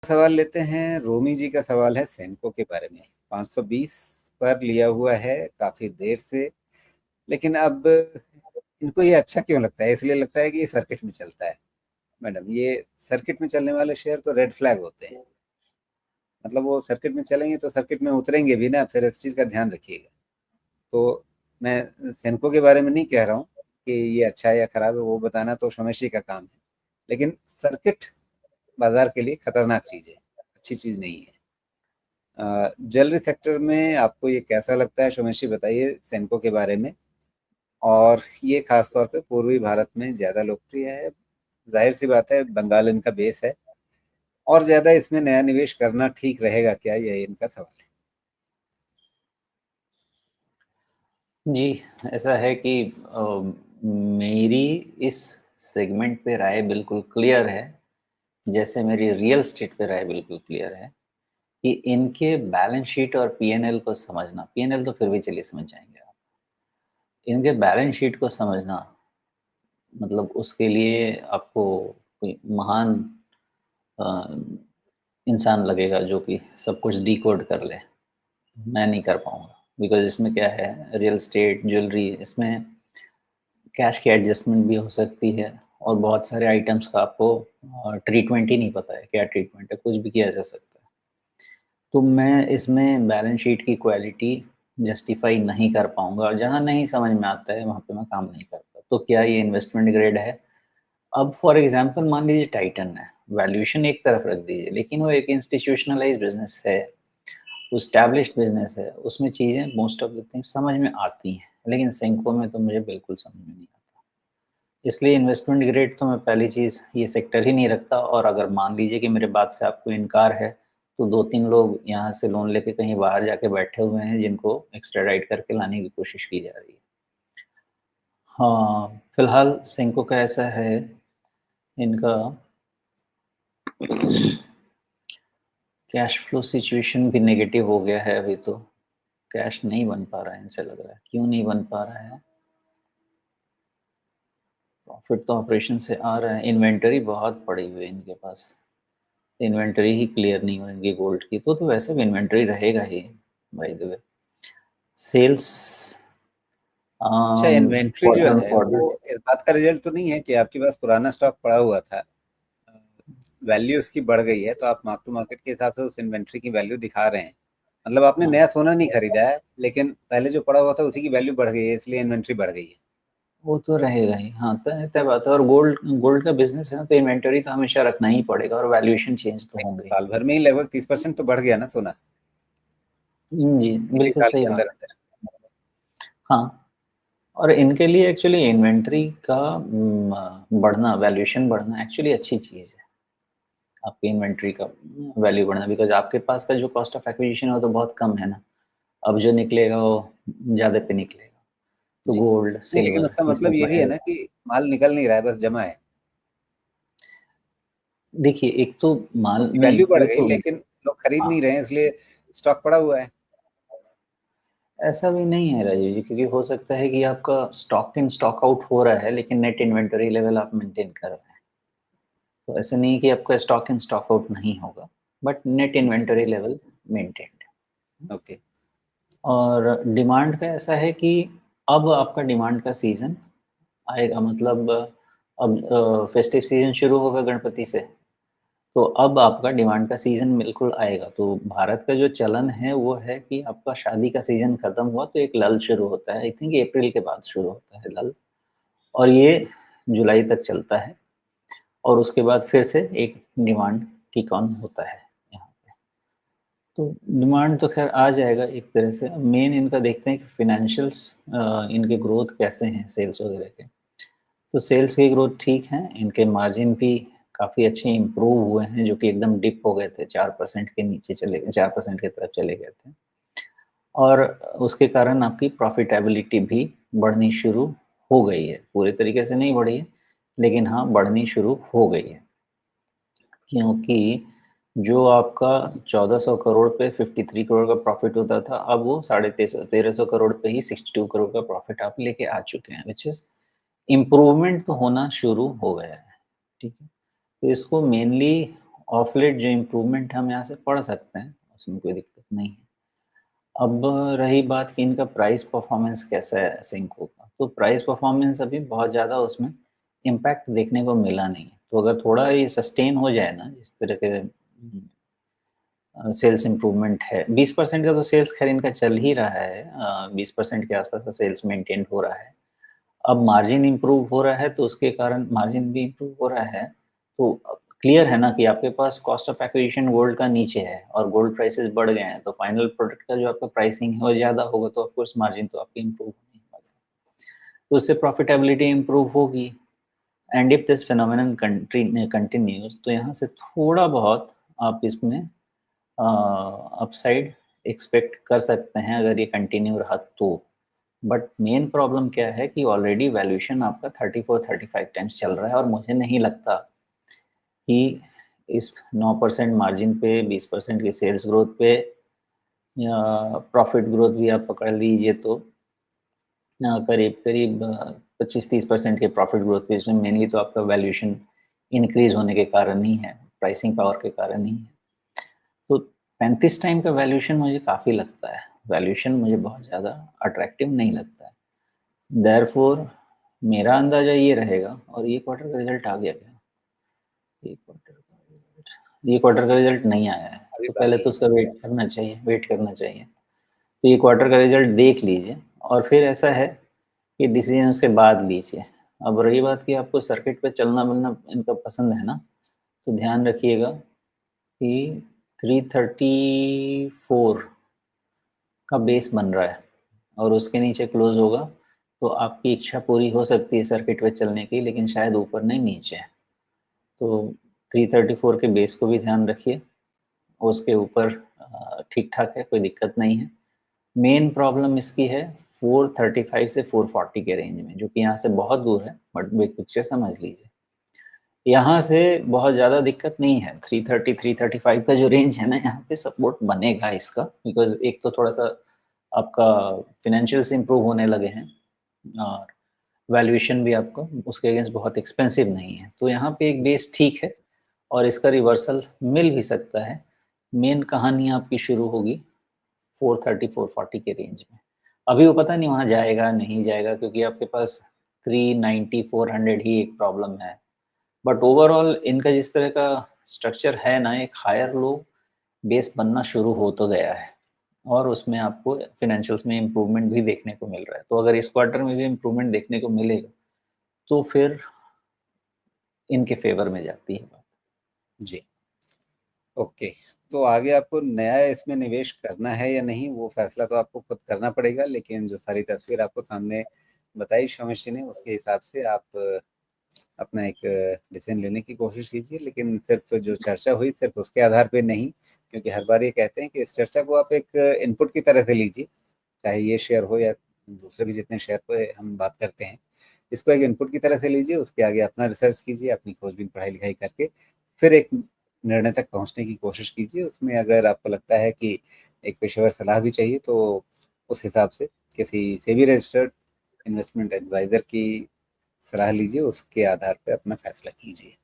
सवाल लेते हैं। रोमी जी का सवाल है सेनको के बारे में। 520 पर लिया हुआ है काफी देर से, लेकिन अब इनको ये अच्छा क्यों लगता है? इसलिए लगता है कि ये सर्किट में चलता है। मैडम, ये सर्किट में चलने वाले शेयर तो रेड फ्लैग होते हैं। मतलब वो सर्किट में चलेंगे तो सर्किट में उतरेंगे भी ना, फिर इस चीज का ध्यान रखिएगा। तो मैं सेनको के बारे में नहीं कह रहा हूँ कि ये अच्छा है या खराब है, वो बताना तो शोमेशी का काम है। लेकिन सर्किट बाजार के लिए खतरनाक चीज है, अच्छी चीज नहीं है। ज्वेलरी सेक्टर में आपको ये कैसा लगता है, शोमेशी बताइए सेनको के बारे में। और ये खास तौर पे पूर्वी भारत में ज्यादा लोकप्रिय है। जाहिर सी बात है, बंगाल इनका बेस है। और ज्यादा इसमें नया निवेश करना ठीक रहेगा क्या, ये इनका सवाल है। जी, ऐसा है कि मेरी इस सेगमेंट पे राय बिल्कुल क्लियर है, जैसे मेरी रियल एस्टेट पे राय बिल्कुल क्लियर है कि इनके बैलेंस शीट और पीएनएल को समझना, पीएनएल तो फिर भी चलिए समझ जाएंगे आप, इनके बैलेंस शीट को समझना मतलब उसके लिए आपको कोई महान अ, इंसान लगेगा जो कि सब कुछ डिकोड कर ले। मैं नहीं कर पाऊंगा, बिकॉज इसमें क्या है, रियल एस्टेट, ज्वेलरी, इसमें कैश की एडजस्टमेंट भी हो सकती है और बहुत सारे आइटम्स का आपको ट्रीटमेंट ही नहीं पता है, क्या ट्रीटमेंट है, कुछ भी किया जा सकता है। तो मैं इसमें बैलेंस शीट की क्वालिटी जस्टिफाई नहीं कर पाऊंगा और जहाँ नहीं समझ में आता है वहाँ पे मैं काम नहीं करता। तो क्या ये इन्वेस्टमेंट ग्रेड है? अब फॉर एग्जांपल मान लीजिए टाइटन है, वैल्यूएशन एक तरफ रख दीजिए, लेकिन वो एक इंस्टीट्यूशनलाइज बिजनेस है, एस्टैब्लिश्ड बिजनेस है, उसमें चीज़ें मोस्ट ऑफ द थिंग्स समझ में आती हैं, लेकिन सेंको में तो मुझे बिल्कुल समझ में नहीं आता। इसलिए इन्वेस्टमेंट ग्रेड तो मैं पहली चीज़ ये सेक्टर ही नहीं रखता। और अगर मान लीजिए कि मेरे बात से आपको इनकार है, तो 2-3 लोग यहाँ से लोन लेके कहीं बाहर जाके बैठे हुए हैं जिनको एक्स्ट्राडाइट करके लाने की कोशिश की जा रही है। हाँ, फिलहाल सेंको का ऐसा है, इनका कैश फ्लो सिचुएशन भी नेगेटिव हो गया है अभी तो। कैश नहीं बन पा रहा है, इनसे लग रहा है। क्यों नहीं बन पा रहा है? प्रॉफिट तो ऑपरेशन से आ रहा है, इन्वेंटरी बहुत पड़ी हुई है इनके पास, इन्वेंटरी ही क्लियर नहीं हो इनकी गोल्ड की। तो वैसे भी इन्वेंटरी रहेगा ही, बाय द वे। सेल्स अच्छा, इन्वेंट्री जो क्वार्टर ऑन है क्वार्टर। वो इस बात का रिजल्ट तो नहीं है कि आपके पास पुराना स्टॉक पड़ा हुआ था, वैल्यू उसकी बढ़ गई है, तो आप मार्क टू मार्केट के हिसाब से उस इन्वेंट्री की वैल्यू दिखा रहे हैं। मतलब आपने हाँ, नया सोना नहीं खरीदा है, लेकिन पहले जो पड़ा हुआ था उसी की वैल्यू बढ़ गई है, इसलिए इन्वेंट्री बढ़ गई है। वो तो रहेगा ही। हाँ, तय तय बात है। और गोल्ड गोल्ड का बिजनेस है ना, तो इन्वेंटरी तो हमेशा रखना ही पड़ेगा और वैल्यूएशन चेंज तो होंगे ही। साल भर में ही लगभग 30% तो बढ़ गया ना सोना, जी, एक ही बिल्कुल साल सही के बात। अंदर अंदर। हाँ, और इनके लिए एक्चुअली इन्वेंटरी का बढ़ना, वैल्यूएशन बढ़ना एक्चुअली अच्छी चीज़ है। आपकी इन्वेंटरी का वैल्यू बढ़ना, बिकॉज़ आपके पास का जो कॉस्ट ऑफ एक्विजिशन है वो तो बहुत कम है ना। अब जो निकलेगा वो ज़्यादा पे निकलेगा। तो जी। गोल्ड, नहीं, लेकिन सिल्वर उसका ये मतलब सब ये भी है ना बढ़ेगा। कि माल निकल नहीं रहा है, बस जमा है। देखिए, एक तो माल उसकी नहीं, वैल्यू बढ़ वो गई, तो लेकिन लोग खरीद हाँ, नहीं रहे हैं, इसलिए स्टॉक पड़ा हुआ है। ऐसा भी नहीं है राजीव जी, क्योंकि हो सकता है कि आपका स्टॉक इन स्टॉक आउट हो रहा है, लेकिन नेट इन्वेंटरी लेवल आप मेंटेन कर रहे हैं। तो ऐसा नहीं है कि आपका स्टॉक इन स्टॉक आउट नहीं होगा, बट नेट जी। इन्वेंटरी लेवल मेंटेन्ड है। ओके। और डिमांड का ऐसा है कि अब आपका डिमांड का सीज़न आएगा, मतलब अब फेस्टिव सीज़न शुरू होगा गणपति से, तो अब आपका डिमांड का सीज़न बिल्कुल आएगा। तो भारत का जो चलन है वो है कि आपका शादी का सीज़न खत्म हुआ तो एक लल शुरू होता है, आई थिंक अप्रैल के बाद शुरू होता है लल, और ये जुलाई तक चलता है, और उसके बाद फिर से एक डिमांड किक ऑन होता है यहाँ पे। तो डिमांड तो ख़ैर आ जाएगा एक तरह से। अब मेन इनका देखते हैं कि फ़ाइनेंशियल्स इनके ग्रोथ कैसे हैं सेल्स वगैरह के। तो सेल्स की ग्रोथ ठीक है, इनके मार्जिन भी काफ़ी अच्छे इम्प्रूव हुए हैं, जो कि एकदम डिप हो गए थे, 4% के नीचे चले गए, 4% की तरफ चले गए थे। और उसके कारण आपकी प्रॉफ़िटेबिलिटी भी बढ़नी शुरू हो गई है। पूरे तरीके से नहीं बढ़ी है, लेकिन हाँ, बढ़नी शुरू हो गई है। क्योंकि जो आपका 1400 करोड़ पे 53 करोड़ का प्रॉफ़िट होता था, अब वो साढ़े 1300 करोड़ पे ही 62 करोड़ का प्रॉफ़िट आप लेके आ चुके हैं, व्हिच इज़ इम्प्रूवमेंट तो होना शुरू हो गया है, ठीक है? तो इसको मेनली ऑफ लेट जो इम्प्रूवमेंट हम यहाँ से पढ़ सकते हैं, उसमें कोई दिक्कत नहीं है। अब रही बात कि इनका प्राइस परफॉर्मेंस कैसा है सिंको का, तो प्राइस परफॉर्मेंस अभी बहुत ज़्यादा उसमें इम्पैक्ट देखने को मिला नहीं है। तो अगर थोड़ा ये सस्टेन हो जाए ना, जिस तरह के सेल्स इम्प्रूवमेंट है, 20% का तो सेल्स खैर इनका चल ही रहा है, 20% के आसपास का सेल्स मेंटेन हो रहा है। अब मार्जिन इम्प्रूव हो रहा है, तो उसके कारण मार्जिन भी इम्प्रूव हो रहा है, तो क्लियर है ना कि आपके पास कॉस्ट ऑफ एक्विजिशन गोल्ड का नीचे है और गोल्ड प्राइसेस बढ़ गए हैं, तो फाइनल प्रोडक्ट का जो आपका प्राइसिंग है वो ज़्यादा होगा, तो ऑफ कोर्स मार्जिन तो आपकी इम्प्रूव होने वाला है। तो उससे प्रॉफिटेबिलिटी इम्प्रूव होगी। And if this phenomenon continues, तो यहाँ से थोड़ा बहुत आप इसमें अपसाइड एक्सपेक्ट कर सकते हैं अगर ये कंटिन्यू रहा तो। बट मेन प्रॉब्लम क्या है कि ऑलरेडी वैल्यूएशन आपका 34-35 टाइम्स चल रहा है, और मुझे नहीं लगता कि इस 9% मार्जिन पे, 20% की सेल्स ग्रोथ पे, या प्रॉफिट ग्रोथ भी आप पकड़ लीजिए तो करीब करीब 25-30% के प्रॉफिट ग्रोथ पे, इसमें मेनली तो आपका वैल्यूएशन इंक्रीज होने के कारण ही है, प्राइसिंग पावर के कारण ही है। तो 35 टाइम का वैल्यूएशन मुझे काफ़ी लगता है, वैल्यूएशन मुझे बहुत ज़्यादा अट्रैक्टिव नहीं लगता है। देयरफॉर मेरा अंदाज़ा ये रहेगा, और ये क्वार्टर का रिजल्ट आ गया क्या? ये क्वार्टर का रिजल्ट नहीं आया है, अभी तो पहले बाकी तो है। उसका वेट करना चाहिए। तो ये क्वार्टर का रिजल्ट देख लीजिए, और फिर ऐसा है कि डिसीजन उसके बाद लीजिए। अब रही बात कि आपको सर्किट पे चलना-मिलना इनका पसंद है ना, तो ध्यान रखिएगा कि 334 का बेस बन रहा है और उसके नीचे क्लोज़ होगा, तो आपकी इच्छा पूरी हो सकती है सर्किट पे चलने की, लेकिन शायद ऊपर नहीं नीचे। तो 334 के बेस को भी ध्यान रखिए, उसके ऊपर ठीक-ठाक है, कोई दिक्कत नहीं है। मेन प्रॉब्लम इसकी है 435 से 440 के रेंज में, जो कि यहाँ से बहुत दूर है, बट बिग पिक्चर समझ लीजिए। यहाँ से बहुत ज़्यादा दिक्कत नहीं है, 330 335 का जो रेंज है ना, यहाँ पे सपोर्ट बनेगा इसका, बिकॉज़ एक तो थोड़ा-सा आपका फाइनेंशियल्स इम्प्रूव होने लगे हैं, और वैल्यूएशन भी आपको उसके अगेंस्ट बहुत एक्सपेंसिव नहीं है। तो यहाँ पे एक जी। बेस ठीक है, और इसका रिवर्सल मिल भी सकता है। मेन कहानी आपकी शुरू होगी 430 440 के रेंज में। अभी वो पता नहीं वहाँ जाएगा, नहीं जाएगा, क्योंकि आपके पास 390 400 ही एक प्रॉब्लम है। बट ओवरऑल इनका जिस तरह का स्ट्रक्चर है ना, एक हायर लो बेस बनना शुरू हो तो गया है, और उसमें आपको फाइनेंशियल्स में इम्प्रूवमेंट भी देखने को मिल रहा है। तो अगर इस क्वार्टर में भी इम्प्रूवमेंट देखने को मिलेगा, तो फिर इनके फ़ेवर में जाती है बात। जी। ओके। तो आगे आपको नया इसमें निवेश करना है या नहीं, वो फैसला तो आपको खुद करना पड़ेगा, लेकिन जो सारी तस्वीर आपको सामने बताई शमिश जी ने, उसके हिसाब से आप अपना एक डिसीजन लेने की कोशिश कीजिए। लेकिन सिर्फ जो चर्चा हुई सिर्फ उसके आधार पे नहीं, क्योंकि हर बार ये कहते हैं कि इस चर्चा को आप एक इनपुट की तरह से लीजिए, चाहे ये शेयर हो या दूसरे भी जितने शेयर पे हम बात करते हैं, इसको एक इनपुट की तरह से लीजिए। उसके आगे अपना रिसर्च कीजिए, अपनी खोजबीन पढ़ाई लिखाई करके फिर एक निर्णय तक पहुंचने की कोशिश कीजिए। उसमें अगर आपको लगता है कि एक पेशेवर सलाह भी चाहिए, तो उस हिसाब से किसी सेबी रजिस्टर्ड इन्वेस्टमेंट एडवाइजर की सलाह लीजिए, उसके आधार पे अपना फैसला कीजिए।